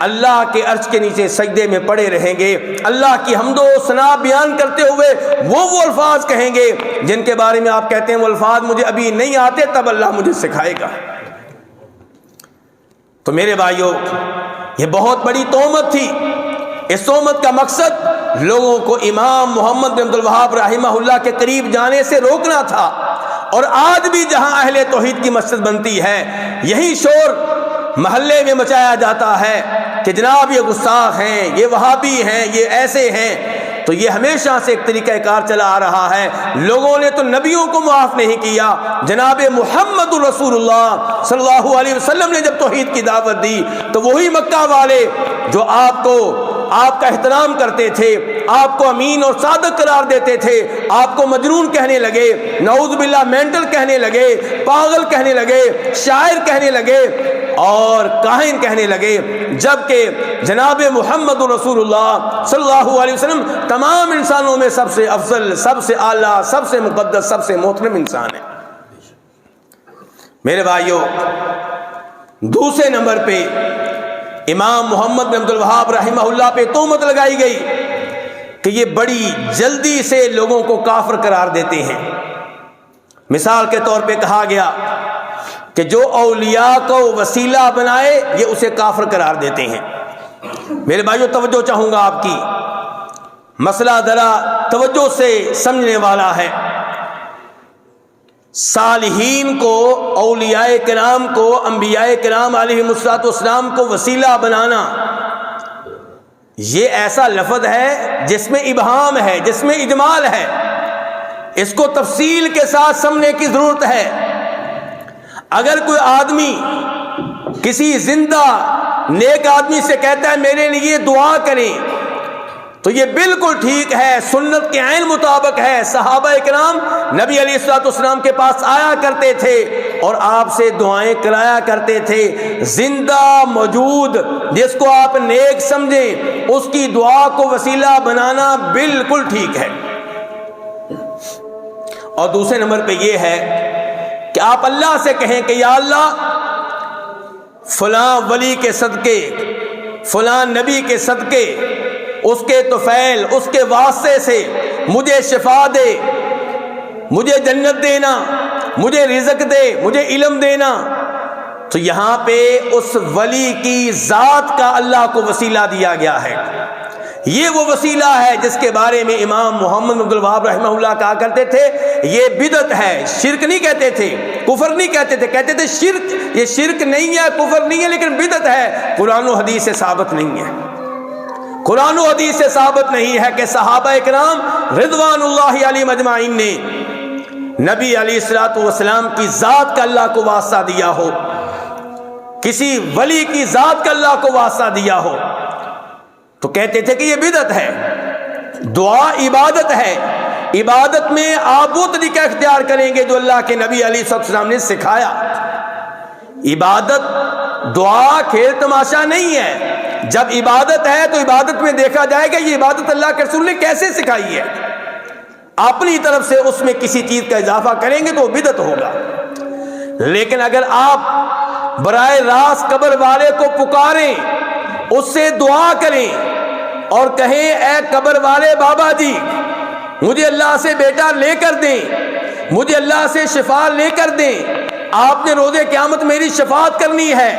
اللہ کے عرش کے نیچے سجدے میں پڑے رہیں گے، اللہ کی حمد و ثنا بیان کرتے ہوئے وہ الفاظ کہیں گے جن کے بارے میں آپ کہتے ہیں وہ الفاظ مجھے ابھی نہیں آتے، تب اللہ مجھے سکھائے گا۔ تو میرے بھائیوں، یہ بہت بڑی تہمت تھی۔ اس تہمت کا مقصد لوگوں کو امام محمد بن عبد الوہاب رحمہ اللہ کے قریب جانے سے روکنا تھا۔ اور آج بھی جہاں اہل توحید کی مسجد بنتی ہے، یہی شور محلے میں مچایا جاتا ہے کہ جناب یہ گستاخ ہیں، یہ وہابی ہیں، یہ ایسے ہیں۔ تو یہ ہمیشہ سے ایک طریقہ کار چلا آ رہا ہے۔ لوگوں نے تو نبیوں کو معاف نہیں کیا، جناب محمد الرسول اللہ صلی اللہ علیہ وسلم نے جب توحید کی دعوت دی تو وہی مکہ والے جو آپ کا احترام کرتے تھے، آپ کو امین اور صادق قرار دیتے تھے، آپ کو مجنون کہنے لگے، نعوذ باللہ مینٹل کہنے لگے، پاگل کہنے لگے، شاعر کہنے لگے اور کاہن کہنے لگے، جبکہ جناب محمد رسول اللہ صلی اللہ علیہ وسلم تمام انسانوں میں سب سے افضل، سب سے اعلیٰ، سب سے مقدس، سب سے محترم انسان ہے۔ میرے بھائیوں، دوسرے نمبر پہ امام محمد بن عبد الوہاب رحمہ اللہ پہ تہمت لگائی گئی کہ یہ بڑی جلدی سے لوگوں کو کافر قرار دیتے ہیں۔ مثال کے طور پہ کہا گیا کہ جو اولیاء کو وسیلہ بنائے یہ اسے کافر قرار دیتے ہیں۔ میرے بھائیوں، توجہ چاہوں گا آپ کی، مسئلہ ذرا توجہ سے سمجھنے والا ہے۔ صالحین کو، اولیاء کرام کو، انبیاء کرام علیہم السلام کو وسیلہ بنانا، یہ ایسا لفظ ہے جس میں ابہام ہے، جس میں اجمال ہے۔ اس کو تفصیل کے ساتھ سمجھنے کی ضرورت ہے۔ اگر کوئی آدمی کسی زندہ نیک آدمی سے کہتا ہے میرے لیے دعا کریں تو یہ بالکل ٹھیک ہے، سنت کے عین مطابق ہے۔ صحابہ کرام نبی علیہ السلام کے پاس آیا کرتے تھے اور آپ سے دعائیں کرایا کرتے تھے۔ زندہ موجود جس کو آپ نیک سمجھیں اس کی دعا کو وسیلہ بنانا بالکل ٹھیک ہے۔ اور دوسرے نمبر پہ یہ ہے کہ آپ اللہ سے کہیں کہ یا اللہ فلاں ولی کے صدقے، فلاں نبی کے صدقے، اس کے طفیل، اس کے واسطے سے مجھے شفا دے، مجھے جنت دینا، مجھے رزق دے، مجھے علم دینا۔ تو یہاں پہ اس ولی کی ذات کا اللہ کو وسیلہ دیا گیا ہے۔ یہ وہ وسیلہ ہے جس کے بارے میں امام محمد بن عبد الوہاب رحمہ اللہ کہا کرتے تھے یہ بدعت ہے، شرک نہیں کہتے تھے، کفر نہیں کہتے تھے، کہتے تھے شرک، یہ شرک نہیں ہے، کفر نہیں ہے، لیکن بدعت ہے، قرآن و حدیث سے ثابت نہیں ہے۔ قرآن و حدیث سے ثابت نہیں ہے کہ صحابہ اکرام رضوان اللہ علیہم اجمعین نے نبی علیہ الصلوۃ والسلام کی ذات کا اللہ کو واسطہ دیا ہو، کسی ولی کی ذات کا اللہ کو واسطہ دیا ہو، تو کہتے تھے کہ یہ بدعت ہے۔ دعا عبادت ہے، عبادت میں آپ وہ طریقہ اختیار کریں گے جو اللہ کے نبی علیہ السلام نے سکھایا۔ عبادت دعا کھیل تماشا نہیں ہے، جب عبادت ہے تو عبادت میں دیکھا جائے گا یہ عبادت اللہ کے رسول نے کیسے سکھائی ہے، اپنی طرف سے اس میں کسی چیز کا اضافہ کریں گے تو وہ بدعت ہوگا۔ لیکن اگر آپ براہ راست قبر والے کو پکاریں، اس سے دعا کریں اور کہیں اے قبر والے بابا جی مجھے اللہ سے بیٹا لے کر دیں، مجھے اللہ سے شفا لے کر دیں، آپ نے روز قیامت میری شفاعت کرنی ہے،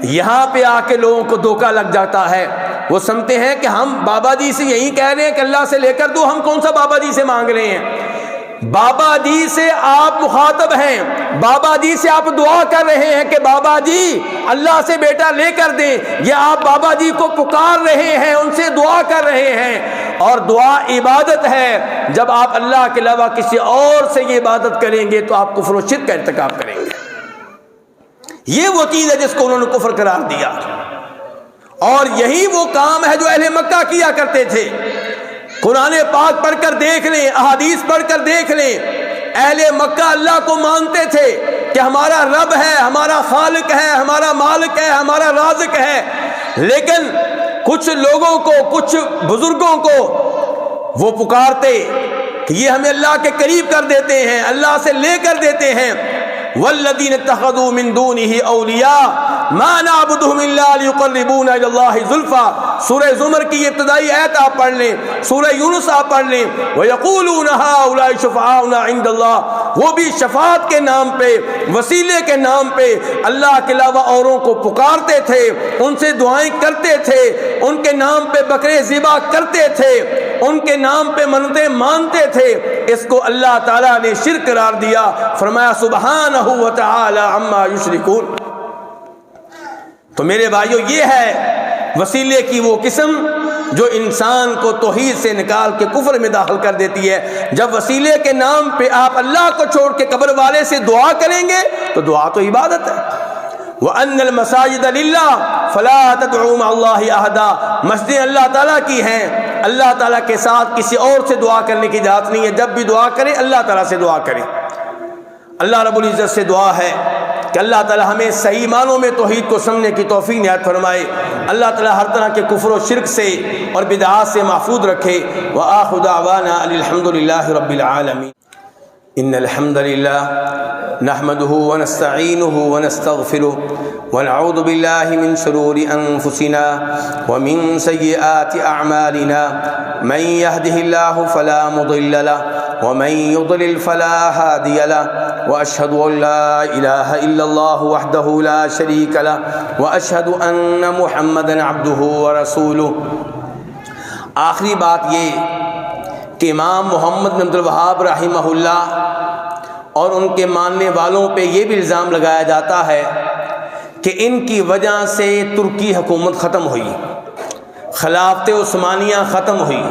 یہاں پہ آ کے لوگوں کو دھوکہ لگ جاتا ہے۔ وہ سمجھتے ہیں کہ ہم بابا جی سے یہی کہہ رہے ہیں کہ اللہ سے لے کر دو، ہم کون سا بابا جی سے مانگ رہے ہیں؟ بابا جی سے آپ مخاطب ہیں، بابا جی سے آپ دعا کر رہے ہیں کہ بابا جی اللہ سے بیٹا لے کر دیں، یہ آپ بابا جی کو پکار رہے ہیں، ان سے دعا کر رہے ہیں، اور دعا عبادت ہے۔ جب آپ اللہ کے علاوہ کسی اور سے یہ عبادت کریں گے تو آپ کفر و شرک کا ارتکاب کریں گے۔ یہ وہ چیز ہے جس کو انہوں نے کفر قرار دیا، اور یہی وہ کام ہے جو اہل مکہ کیا کرتے تھے۔ قرآن پاک پڑھ کر دیکھ لیں، احادیث پڑھ کر دیکھ لیں، اہل مکہ اللہ کو مانتے تھے کہ ہمارا رب ہے، ہمارا خالق ہے، ہمارا مالک ہے، ہمارا رازق ہے، لیکن کچھ لوگوں کو، کچھ بزرگوں کو وہ پکارتے کہ یہ ہمیں اللہ کے قریب کر دیتے ہیں، اللہ سے لے کر دیتے ہیں۔ والذین اتخذوا من دونه اولیاء ما نعبدهم الا ليقربونا الى الله زلفى، سورہ زمر کی ابتدائی آیت آپ پڑھ لیں، سورہ یونس آپ پڑھ لیں، وَيَقُولُونَ هَؤُلَاءِ شُفَعَاؤُنَا عِندَ اللَّهِ، وہ بھی شفاعت کے نام پہ، وسیلے کے نام پہ اللہ کے علاوہ اوروں کو پکارتے تھے، ان سے دعائیں کرتے تھے، ان کے نام پہ بکرے ذبح کرتے تھے، ان کے نام پہ منتیں مانتے تھے۔ اس کو اللہ تعالیٰ نے شرک قرار دیا، فرمایا سبحانہ وتعالی عما یشرکون۔ تو میرے بھائیو یہ ہے وسیلے کی وہ قسم جو انسان کو توحید سے نکال کے کفر میں داخل کر دیتی ہے۔ جب وسیلے کے نام پہ آپ اللہ کو چھوڑ کے قبر والے سے دعا کریں گے تو دعا تو عبادت ہے۔ وَأَنَّ الْمَسَاجِدَ لِلَّهِ فَلَا تَدْعُوا مَعَ اللَّهِ أَحَدًا، مسجدیں اللہ تعالیٰ کی ہیں، اللہ تعالیٰ کے ساتھ کسی اور سے دعا کرنے کی اجازت نہیں ہے۔ جب بھی دعا کریں اللہ تعالیٰ سے دعا کریں۔ اللہ رب العزت سے دعا ہے کہ اللہ تعالیٰ ہمیں صحیح معنوں میں توحید کو سمجھنے کی توفیق عنایت فرمائے، اللہ تعالیٰ ہر طرح کے کفر و شرک سے اور بدعات سے محفوظ رکھے۔ وآخر دعوانا ان الحمد للہ رب العالمین۔ ان الحمد للہ نحمده ونستعینه ونستغفره ونعوذ باللہ من شرور انفسنا ومن سیئات اعمالنا، من يهده الله فلا مضل له ومن يضلل فلا هادي له، واشهد ان لا اله الا الله وحده لا شريك له، واشهد ان محمدا عبده ورسوله۔ آخری بات یہ کہ امام محمد بن عبد الوہاب رحمہ اللہ اور ان کے ماننے والوں پہ یہ بھی الزام لگایا جاتا ہے کہ ان کی وجہ سے ترکی حکومت ختم ہوئی، خلافت عثمانیہ ختم ہوئی،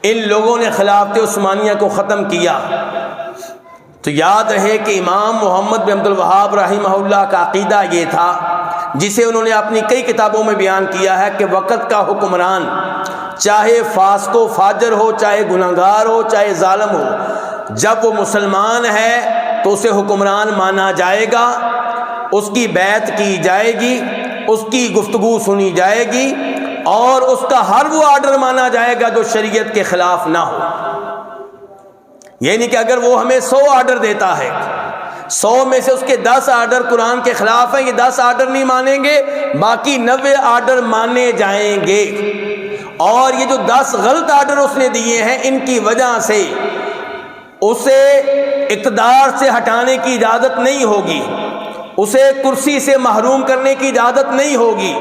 ان لوگوں نے خلافت عثمانیہ کو ختم کیا۔ تو یاد رہے کہ امام محمد بن عبد الوہاب رحمہ اللہ کا عقیدہ یہ تھا، جسے انہوں نے اپنی کئی کتابوں میں بیان کیا ہے، کہ وقت کا حکمران چاہے فاسق و فاجر ہو، چاہے گناہگار ہو، چاہے ظالم ہو، جب وہ مسلمان ہے تو اسے حکمران مانا جائے گا، اس کی بیعت کی جائے گی، اس کی گفتگو سنی جائے گی، اور اس کا ہر وہ آرڈر مانا جائے گا جو شریعت کے خلاف نہ ہو۔ یعنی کہ اگر وہ ہمیں 100 آرڈر دیتا ہے، 100 میں سے اس کے 10 آرڈر قرآن کے خلاف ہیں، یہ 10 آرڈر نہیں مانیں گے، باقی 90 آرڈر مانے جائیں گے، اور یہ جو 10 غلط آرڈر اس نے دیے ہیں ان کی وجہ سے اسے اقتدار سے ہٹانے کی اجازت نہیں ہوگی، اسے کرسی سے محروم کرنے کی اجازت نہیں ہوگی،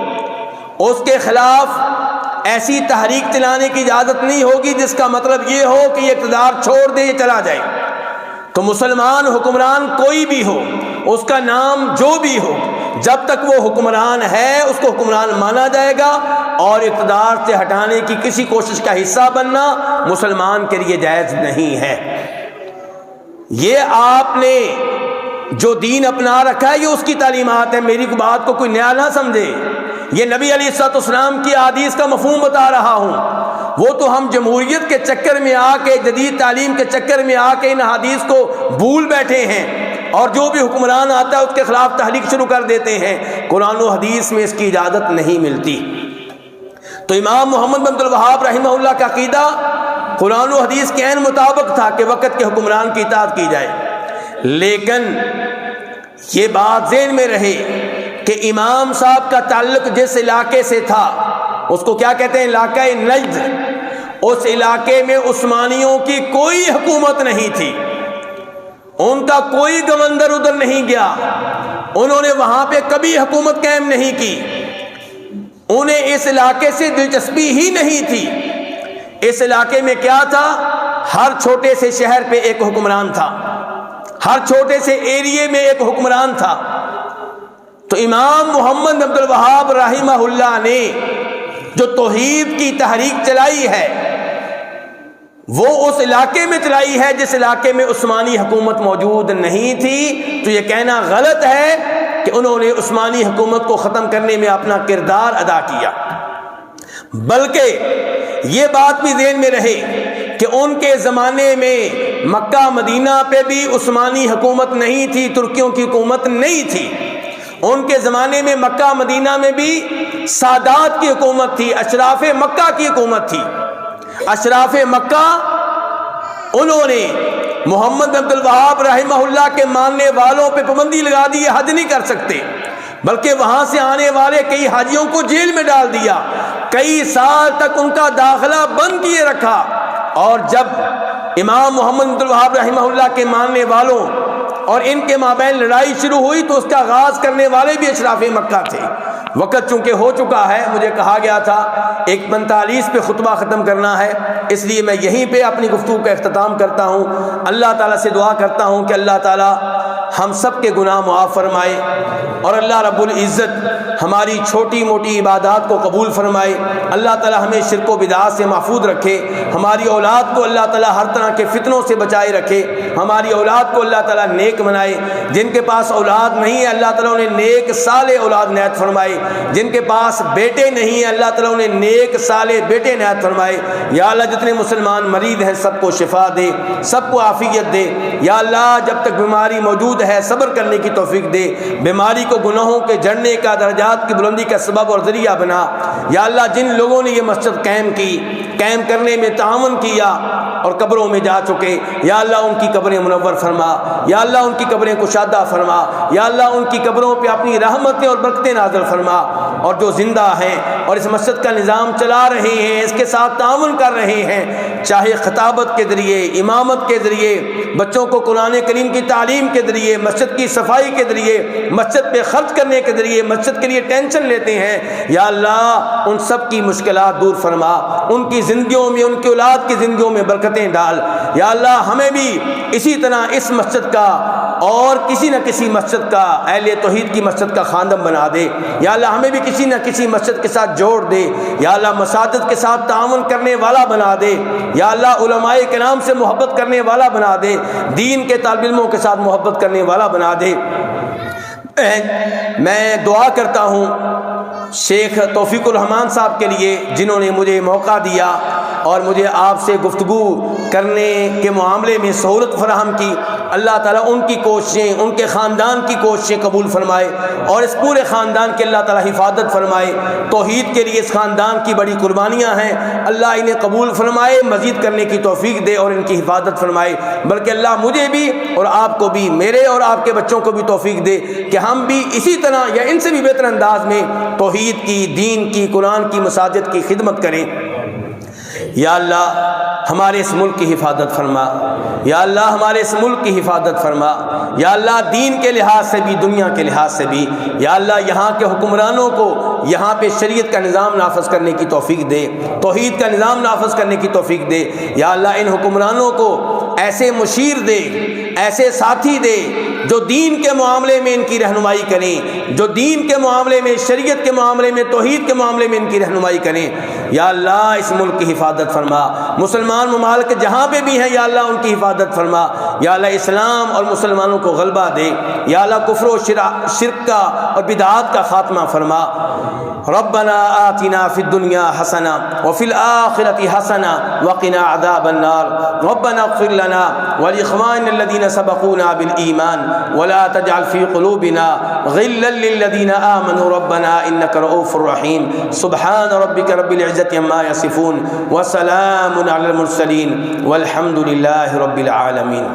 اس کے خلاف ایسی تحریک چلانے کی اجازت نہیں ہوگی جس کا مطلب یہ ہو کہ یہ اقتدار چھوڑ دے، یہ چلا جائے۔ تو مسلمان حکمران کوئی بھی ہو، اس کا نام جو بھی ہو، جب تک وہ حکمران ہے اس کو حکمران مانا جائے گا، اور اقتدار سے ہٹانے کی کسی کوشش کا حصہ بننا مسلمان کے لیے جائز نہیں ہے۔ یہ آپ نے جو دین اپنا رکھا ہے یہ اس کی تعلیمات ہے، میری بات کو کوئی نیا نہ سمجھے۔ یہ نبی علیہ الصلوۃ والسلام کی احادیث کا مفہوم بتا رہا ہوں۔ وہ تو ہم جمہوریت کے چکر میں آ کے، جدید تعلیم کے چکر میں آ کے ان احادیث کو بھول بیٹھے ہیں، اور جو بھی حکمران آتا ہے اس کے خلاف تحریک شروع کر دیتے ہیں۔ قرآن و حدیث میں اس کی اجازت نہیں ملتی۔ تو امام محمد بن عبد الوہاب رحمہ اللہ کا عقیدہ قرآن و حدیث کے عین مطابق تھا کہ وقت کے حکمران کی اطاعت کی جائے، لیکن یہ بات ذہن میں رہے کہ امام صاحب کا تعلق جس علاقے سے تھا اس کو کیا کہتے ہیں؟ علاقہ نجد۔ اس علاقے میں عثمانیوں کی کوئی حکومت نہیں تھی، ان کا کوئی گورنر ادھر نہیں گیا، انہوں نے وہاں پہ کبھی حکومت قائم نہیں کی، انہیں اس علاقے سے دلچسپی ہی نہیں تھی۔ اس علاقے میں کیا تھا؟ ہر چھوٹے سے شہر پہ ایک حکمران تھا، ہر چھوٹے سے ایریے میں ایک حکمران تھا۔ تو امام محمد عبد الوہاب رحمہ اللہ نے جو توحید کی تحریک چلائی ہے وہ اس علاقے میں چلائی ہے جس علاقے میں عثمانی حکومت موجود نہیں تھی۔ تو یہ کہنا غلط ہے کہ انہوں نے عثمانی حکومت کو ختم کرنے میں اپنا کردار ادا کیا، بلکہ یہ بات بھی ذہن میں رہے کہ ان کے زمانے میں مکہ مدینہ پہ بھی عثمانی حکومت نہیں تھی، ترکیوں کی حکومت نہیں تھی۔ ان کے زمانے میں مکہ مدینہ میں بھی سادات کی حکومت تھی، اشراف مکہ کی حکومت تھی۔ اشراف مکہ انہوں نے محمد عبد الوہاب رحمہ اللہ کے ماننے والوں پہ پابندی لگا دی، حج نہیں کر سکتے، بلکہ وہاں سے آنے والے کئی حاجیوں کو جیل میں ڈال دیا، کئی سال تک ان کا داخلہ بند کیے رکھا۔ اور جب امام محمد عبد الوہاب رحمہ اللہ کے ماننے والوں اور ان کے مابین لڑائی شروع ہوئی تو اس کا آغاز کرنے والے بھی اشراف مکہ تھے۔ وقت چونکہ ہو چکا ہے، مجھے کہا گیا تھا 1:45 پہ خطبہ ختم کرنا ہے، اس لیے میں یہیں پہ اپنی گفتگو کا اختتام کرتا ہوں۔ اللہ تعالیٰ سے دعا کرتا ہوں کہ اللہ تعالیٰ ہم سب کے گناہ معاف فرمائے، اور اللہ رب العزت ہماری چھوٹی موٹی عبادات کو قبول فرمائے۔ اللہ تعالیٰ ہمیں شرک و بدعات سے محفوظ رکھے، ہماری اولاد کو اللہ تعالیٰ ہر طرح کے فتنوں سے بچائے رکھے، ہماری اولاد کو اللہ تعالیٰ نیک بنائے۔ جن کے پاس اولاد نہیں ہے اللہ تعالیٰ انہیں نیک صالح اولاد عنایت فرمائے، جن کے پاس بیٹے نہیں ہیں اللہ تعالیٰ انہیں نیک صالح بیٹے عنایت فرمائے۔ یا اللہ جتنے مسلمان مریض ہیں سب کو شفا دے، سب کو عافیت دے۔ یا اللہ جب تک بیماری موجود ہے صبر کرنے کی توفیق دے، بیماری کو گناہوں کے جڑنے کا، درجات کی بلندی کا سبب اور ذریعہ بنا۔ یا اللہ جن لوگوں نے یہ مسجد قائم کی، قائم کرنے میں تعاون کیا اور قبروں میں جا چکے، یا اللہ ان کی قبریں منور فرما، یا اللہ ان کی قبریں کشادہ فرما، یا اللہ ان کی قبروں پہ اپنی رحمتیں اور برکتیں نازل فرما۔ اور جو زندہ ہیں اور اس مسجد کا نظام چلا رہے ہیں، اس کے ساتھ تعاون کر رہے ہیں، چاہے خطابت کے ذریعے، امامت کے ذریعے، بچوں کو قرآن کریم کی تعلیم کے ذریعے، مسجد کی صفائی کے ذریعے، مسجد پہ خرچ کرنے کے ذریعے، مسجد کے لیے ٹینشن لیتے ہیں، یا اللہ ان سب کی مشکلات دور فرما، ان کی زندگیوں میں، ان کی اولاد کی زندگیوں میں برکتیں ڈال۔ یا اللہ ہمیں بھی اسی طرح اس مسجد کا اور کسی نہ کسی مسجد کا، اہل توحید کی مسجد کا خادم بنا دے۔ یا اللہ ہمیں بھی کسی نہ کسی مسجد کے ساتھ جوڑ دے۔ یا اللہ مساجد کے ساتھ تعاون کرنے والا بنا دے۔ یا اللہ علماء کرام سے محبت کرنے والا بنا دے، دین کے طالب علموں کے ساتھ محبت کرنے والا بنا دے۔ میں دعا کرتا ہوں شیخ توفیق الرحمان صاحب کے لیے جنہوں نے مجھے موقع دیا اور مجھے آپ سے گفتگو کرنے کے معاملے میں سہولت فراہم کی۔ اللہ تعالیٰ ان کی کوششیں، ان کے خاندان کی کوششیں قبول فرمائے، اور اس پورے خاندان کے اللہ تعالیٰ حفاظت فرمائے۔ توحید کے لیے اس خاندان کی بڑی قربانیاں ہیں، اللہ انہیں قبول فرمائے، مزید کرنے کی توفیق دے اور ان کی حفاظت فرمائے۔ بلکہ اللہ مجھے بھی اور آپ کو بھی، میرے اور آپ کے بچوں کو بھی توفیق دے کہ ہم بھی اسی طرح یا ان سے بھی بہتر انداز میں توحید کی، دین کی، قرآن کی، مساجد کی خدمت کریں۔ یا اللہ ہمارے اس ملک کی حفاظت فرما، یا اللہ ہمارے اس ملک کی حفاظت فرما، یا اللہ دین کے لحاظ سے بھی دنیا کے لحاظ سے بھی، یا اللہ یہاں کے حکمرانوں کو یہاں پہ شریعت کا نظام نافذ کرنے کی توفیق دے، توحید کا نظام نافذ کرنے کی توفیق دے، یا اللہ ان حکمرانوں کو ایسے مشیر دے، ایسے ساتھی دے جو دین کے معاملے میں ان کی رہنمائی کریں، جو دین کے معاملے میں، شریعت کے معاملے میں، توحید کے معاملے میں ان کی رہنمائی کریں۔ یا اللہ اس ملک کی حفاظت فرما، مسلمان ممالک جہاں پہ بھی ہیں یا اللہ ان کی حفاظت فرما، یا اللہ اسلام اور مسلمانوں کو غلبہ دے، یا اللہ کفر و شرک کا اور بدعات کا خاتمہ فرما۔ ربنا آتنا فی الدنیا حسنہ وفی الآخرۃ حسنہ وقنا عذاب النار۔ ربنا اغفر لنا ولاخواننا الذین سبقونا بالایمان ولا تجعل فی قلوبنا غلا للذین آمنوا ربنا انک رؤوف رحیم۔ سبحان ربک رب العزة عما یصفون وسلام علی المرسلین والحمد للہ رب العالمین۔